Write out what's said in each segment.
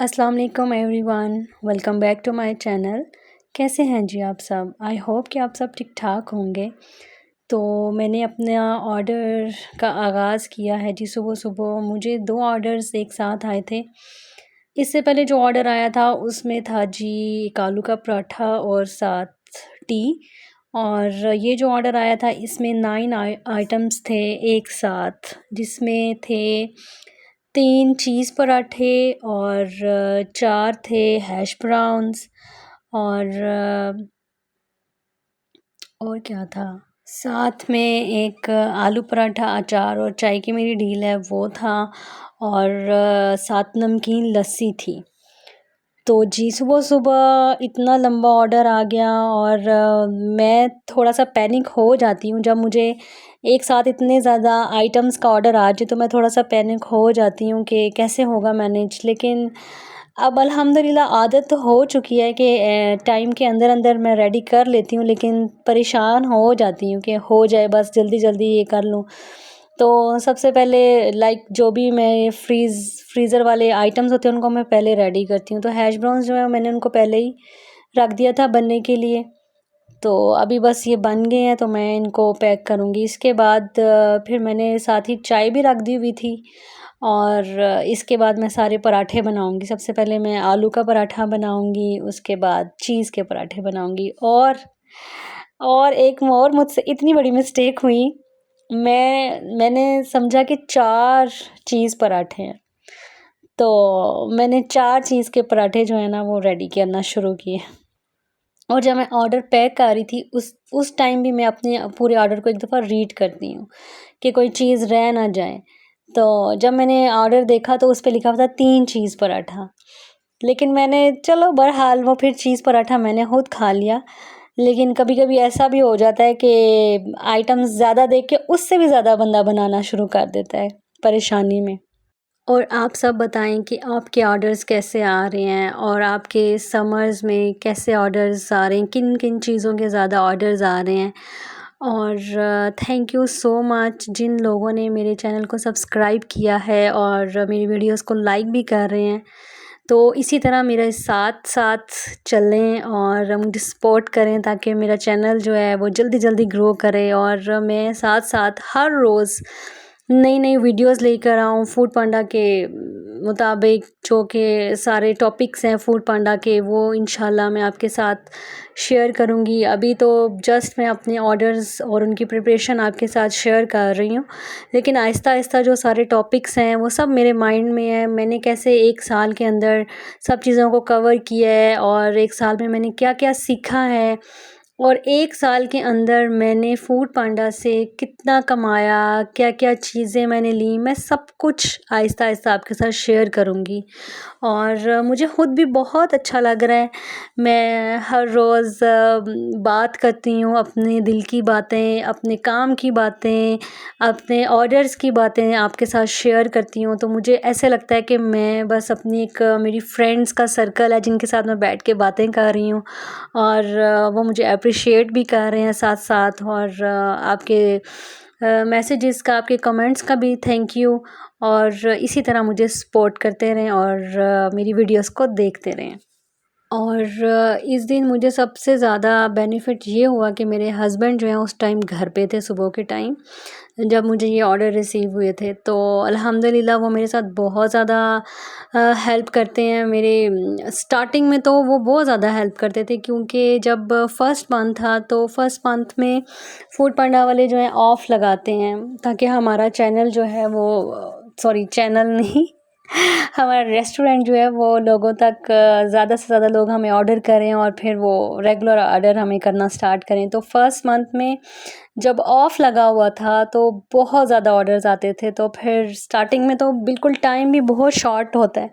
अस्सलाम वालेकुम everyone, welcome back to my channel. कैसे हैं जी आप सब? आई होप कि आप सब ठीक ठाक होंगे। तो मैंने अपना ऑर्डर का आगाज़ किया है जी। सुबह सुबह मुझे 2 ऑर्डर्स एक साथ आए थे। इससे पहले जो ऑर्डर आया था उसमें था जी एक आलू का पराठा और साथ टी। और ये जो ऑर्डर आया था इसमें 9 आइटम्स थे एक साथ, जिसमें थे 3 चीज़ पराठे और 4 थे हैश ब्राउन्स और क्या था, साथ में एक आलू पराठा, अचार और चाय की मेरी डील है वो था, और साथ नमकीन लस्सी थी। तो जी सुबह-सुबह इतना लंबा ऑर्डर आ गया और मैं थोड़ा-सा पैनिक हो जाती हूँ जब मुझे एक साथ इतने ज़्यादा आइटम्स का ऑर्डर आ जाए, तो मैं थोड़ा-सा पैनिक हो जाती हूँ कि कैसे होगा मैनेज। लेकिन अब अल्हम्दुलिल्लाह आदत तो हो चुकी है कि टाइम के अंदर-अंदर मैं रेडी कर लेती हूँ, लेकिन परेशान हो जाती हूँ कि हो जाए बस जल्दी-जल्दी ये कर लूँ। तो सबसे पहले जो भी मैं फ्रीज़र वाले आइटम्स होते हैं उनको मैं पहले रेडी करती हूँ। तो हैश ब्राउन्स जो है मैंने उनको पहले ही रख दिया था बनने के लिए। तो अभी बस ये बन गए हैं तो मैं इनको पैक करूँगी। इसके बाद फिर मैंने साथ ही चाय भी रख दी हुई थी, और इसके बाद मैं सारे पराठे बनाऊँगी। सबसे पहले मैं आलू का पराठा बनाऊँगी, उसके बाद चीज़ के पराठे बनाऊँगी, और एक और मुझसे इतनी बड़ी मिस्टेक हुई। मैंने समझा कि 4 चीज़ पराठे हैं, तो मैंने 4 चीज़ के पराठे जो है ना वो रेडी करना शुरू किए। और जब मैं ऑर्डर पैक कर रही थी उस टाइम भी मैं अपने पूरे ऑर्डर को एक दफ़ा रीड करती हूँ कि कोई चीज़ रह ना जाए। तो जब मैंने ऑर्डर देखा तो उस पे लिखा हुआ था 3 चीज़ पराठा। लेकिन मैंने चलो बहरहाल वो फिर चीज़ पराठा मैंने खुद खा लिया। लेकिन कभी-कभी ऐसा भी हो जाता है कि आइटम्स ज़्यादा देख के उससे भी ज़्यादा बंदा बनाना शुरू कर देता है परेशानी में। और आप सब बताएं कि आपके ऑर्डर्स कैसे आ रहे हैं, और आपके समर्स में कैसे ऑर्डर्स आ रहे हैं, किन किन चीज़ों के ज़्यादा ऑर्डर्स आ रहे हैं। और थैंक यू सो मच जिन लोगों ने मेरे चैनल को सब्सक्राइब किया है और मेरी वीडियोस को लाइक भी कर रहे हैं। तो इसी तरह मेरे साथ साथ चलें और मुझे सपोर्ट करें ताकि मेरा चैनल जो है वो जल्दी जल्दी ग्रो करे, और मैं साथ साथ हर रोज़ नई नई वीडियोस लेकर आऊँ फूड पांडा के मुताबिक। जो कि सारे टॉपिक्स हैं फूड पांडा के वो इंशाल्लाह मैं आपके साथ शेयर करूँगी। अभी तो जस्ट मैं अपने ऑर्डर्स और उनकी प्रिपरेशन आपके साथ शेयर कर रही हूँ, लेकिन आहिस्ता आहिस्ता जो सारे टॉपिक्स हैं वो सब मेरे माइंड में है। मैंने कैसे एक साल के अंदर सब चीज़ों को कवर किया है, और एक साल में मैंने क्या क्या सीखा है, और एक साल के अंदर मैंने फूड पांडा से कितना कमाया, क्या-क्या चीज़ें मैंने ली, मैं सब कुछ आहिस्ता-आहिस्ता आपके साथ शेयर करूँगी। और मुझे ख़ुद भी बहुत अच्छा लग रहा है। मैं हर रोज़ बात करती हूँ अपने दिल की बातें, अपने काम की बातें, अपने ऑर्डर्स की बातें आपके साथ शेयर करती हूँ। तो मुझे ऐसे लगता है कि मैं बस अपनी एक मेरी फ्रेंड्स का सर्कल है जिनके साथ मैं बैठ के बातें कर रही हूँ, और वो मुझे एप्रिशिएट भी कर रहे हैं साथ-साथ। और आपके मैसेजेस का, आपके कमेंट्स का भी थैंक यू, और इसी तरह मुझे सपोर्ट करते रहें और मेरी वीडियोस को देखते रहें। और इस दिन मुझे सबसे ज़्यादा बेनिफिट ये हुआ कि मेरे हस्बैंड जो हैं उस टाइम घर पे थे सुबह के टाइम, जब मुझे ये ऑर्डर रिसीव हुए थे। तो अल्हम्दुलिल्लाह वो मेरे साथ बहुत ज़्यादा हेल्प करते हैं। मेरे स्टार्टिंग में तो वो बहुत ज़्यादा हेल्प करते थे, क्योंकि जब फर्स्ट मंथ था तो फर्स्ट मंथ में फूड पांडा वाले जो हैं ऑफ़ लगाते हैं ताकि हमारा चैनल जो है वो सॉरी चैनल नहीं हमारा रेस्टोरेंट जो है वो लोगों तक ज़्यादा से ज़्यादा लोग हमें ऑर्डर करें, और फिर वो रेगुलर ऑर्डर हमें करना स्टार्ट करें। तो फर्स्ट मंथ में जब ऑफ़ लगा हुआ था तो बहुत ज़्यादा ऑर्डर्स आते थे। तो फिर स्टार्टिंग में तो बिल्कुल टाइम भी बहुत शॉर्ट होता है।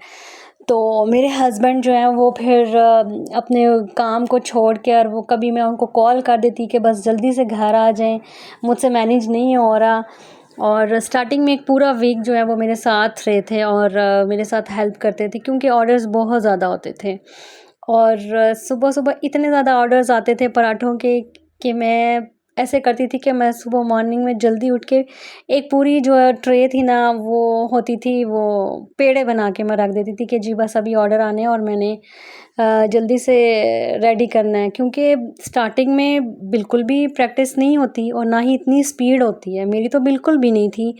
तो मेरे हस्बैंड जो हैं वो फिर अपने काम को छोड़ के, और वो कभी मैं उनको कॉल कर देती कि बस जल्दी से घर आ जाएँ, मुझसे मैनेज नहीं हो रहा। और स्टार्टिंग में एक पूरा वीक जो है वो मेरे साथ रहे थे और मेरे साथ हेल्प करते थे, क्योंकि ऑर्डर्स बहुत ज़्यादा होते थे। और सुबह-सुबह इतने ज़्यादा ऑर्डर्स आते थे पराठों के कि मैं ऐसे करती थी कि मैं सुबह मॉर्निंग में जल्दी उठ के एक पूरी जो ट्रे थी ना, वो होती थी, वो पेड़े बना के मैं रख देती थी कि जी बस अभी ऑर्डर आने हैं और मैंने जल्दी से रेडी करना है। क्योंकि स्टार्टिंग में बिल्कुल भी प्रैक्टिस नहीं होती और ना ही इतनी स्पीड होती है, मेरी तो बिल्कुल भी नहीं थी,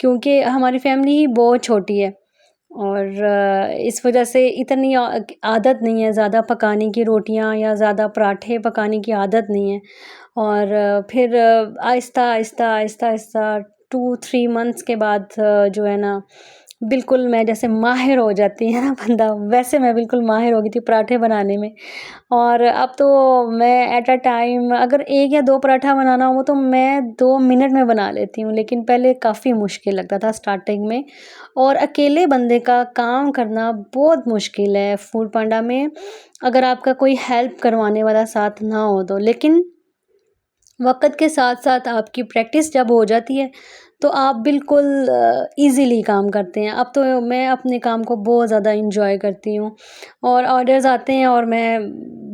क्योंकि हमारी फैमिली ही बहुत छोटी है और इस वजह से इतनी आदत नहीं है ज़्यादा पकाने की रोटियां या ज़्यादा पराठे पकाने की आदत नहीं है। और फिर आहिस्ता आहिस्ता आहिस्ता आहिस्ता 2-3 मंथ्स के बाद जो है ना, बिल्कुल मैं जैसे माहिर हो जाती है ना बंदा, वैसे मैं बिल्कुल माहिर हो गई थी पराठे बनाने में। और अब तो मैं एट अ टाइम अगर 1 या 2 पराठा बनाना हो तो मैं 2 मिनट में बना लेती हूँ, लेकिन पहले काफ़ी मुश्किल लगता था स्टार्टिंग में। और अकेले बंदे का काम करना बहुत मुश्किल है फूड पांडा में, अगर आपका कोई हेल्प करवाने वाला साथ ना हो तो। लेकिन वक़्त के साथ-साथ आपकी प्रैक्टिस जब हो जाती है, तो आप बिल्कुल ईज़िली काम करते हैं। अब तो मैं अपने काम को बहुत ज़्यादा एन्जॉय करती हूँ और ऑर्डर्स आते हैं और मैं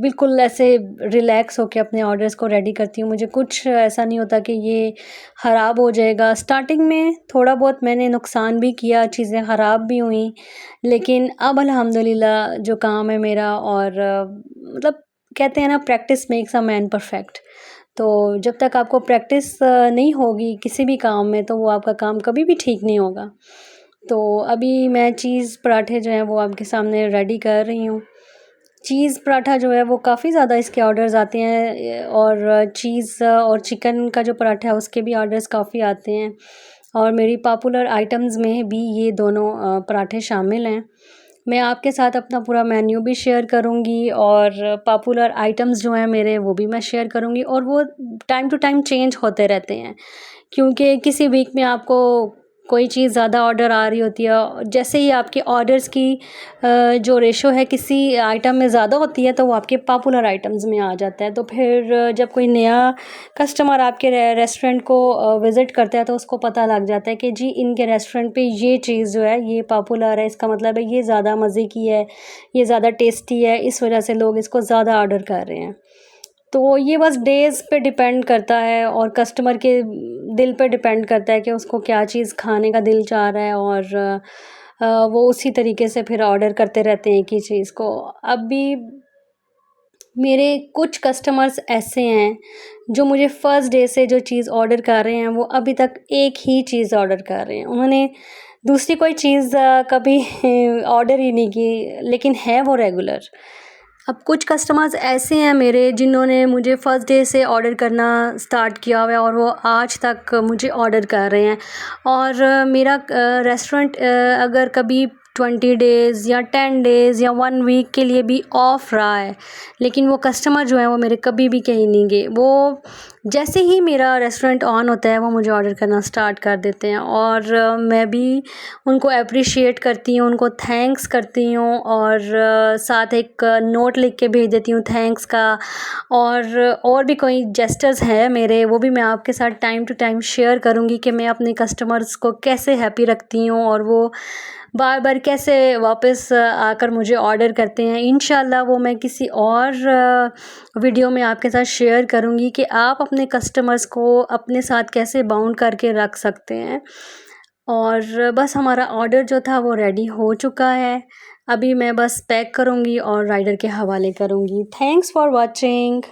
बिल्कुल ऐसे रिलैक्स होके अपने ऑर्डर्स को रेडी करती हूँ। मुझे कुछ ऐसा नहीं होता कि ये ख़राब हो जाएगा। स्टार्टिंग में थोड़ा बहुत मैंने नुकसान भी किया, चीज़ें ख़राब भी हुईं, लेकिन अब अल्हम्दुलिल्लाह जो काम है मेरा और मतलब कहते हैं ना, practice makes a man perfect. तो जब तक आपको प्रैक्टिस नहीं होगी किसी भी काम में, तो वो आपका काम कभी भी ठीक नहीं होगा। तो अभी मैं चीज़ पराठे जो हैं वो आपके सामने रेडी कर रही हूँ। चीज़ पराठा जो है वो काफ़ी ज़्यादा इसके ऑर्डर्स आते हैं और चीज़ और चिकन का जो पराठा है उसके भी ऑर्डर्स काफ़ी आते हैं और मेरी पॉपुलर आइटम्स में भी ये दोनों पराठे शामिल हैं। मैं आपके साथ अपना पूरा मेन्यू भी शेयर करूँगी और पॉपुलर आइटम्स जो हैं मेरे, वो भी मैं शेयर करूँगी और वो टाइम टू टाइम चेंज होते रहते हैं, क्योंकि किसी वीक में आपको कोई चीज़ ज़्यादा ऑर्डर आ रही होती है। जैसे ही आपके ऑर्डर्स की जो रेशो है किसी आइटम में ज़्यादा होती है, तो वो आपके पॉपुलर आइटम्स में आ जाता है। तो फिर जब कोई नया कस्टमर आपके रेस्टोरेंट को विज़िट करता है, तो उसको पता लग जाता है कि जी इनके रेस्टोरेंट पे ये चीज़ जो है ये पॉपुलर है, इसका मतलब है ये ज़्यादा मज़े की है, ये ज़्यादा टेस्टी है, इस वजह से लोग इसको ज़्यादा ऑर्डर कर रहे हैं। तो ये बस डेज़ पे डिपेंड करता है और कस्टमर के दिल पे डिपेंड करता है कि उसको क्या चीज़ खाने का दिल चाह रहा है और वो उसी तरीके से फिर ऑर्डर करते रहते हैं एक ही चीज़ को। अभी मेरे कुछ कस्टमर्स ऐसे हैं जो मुझे फर्स्ट डे से जो चीज़ ऑर्डर कर रहे हैं, वो अभी तक एक ही चीज़ ऑर्डर कर रहे हैं। उन्होंने दूसरी कोई चीज़ कभी ऑर्डर ही नहीं की, लेकिन है वो रेगुलर। अब कुछ कस्टमर्स ऐसे हैं मेरे जिन्होंने मुझे फर्स्ट डे से ऑर्डर करना स्टार्ट किया हुआ है और वो आज तक मुझे ऑर्डर कर रहे हैं। और मेरा रेस्टोरेंट अगर कभी 20 डेज़ या 10 डेज़ या 1 वीक के लिए भी ऑफ रहा है, लेकिन वो कस्टमर जो हैं वो मेरे कभी भी कहीं नहीं गए। वो जैसे ही मेरा रेस्टोरेंट ऑन होता है वो मुझे ऑर्डर करना स्टार्ट कर देते हैं और मैं भी उनको एप्रिशिएट करती हूँ, उनको थैंक्स करती हूँ और साथ एक नोट लिख के भेज देती हूँ थैंक्स का। और भी कोई जेस्चर्स हैं मेरे, वो भी मैं आपके साथ टाइम टू टाइम शेयर करूँगी कि मैं अपने कस्टमर्स को कैसे हैप्पी रखती हूँ और वो बार बार कैसे वापस आकर मुझे ऑर्डर करते हैं। इंशाल्लाह वो मैं किसी और वीडियो में आपके साथ शेयर करूँगी कि आप अपने कस्टमर्स को अपने साथ कैसे बाउंड करके रख सकते हैं। और बस हमारा ऑर्डर जो था वो रेडी हो चुका है। अभी मैं बस पैक करूँगी और राइडर के हवाले करूँगी। Thanks for watching.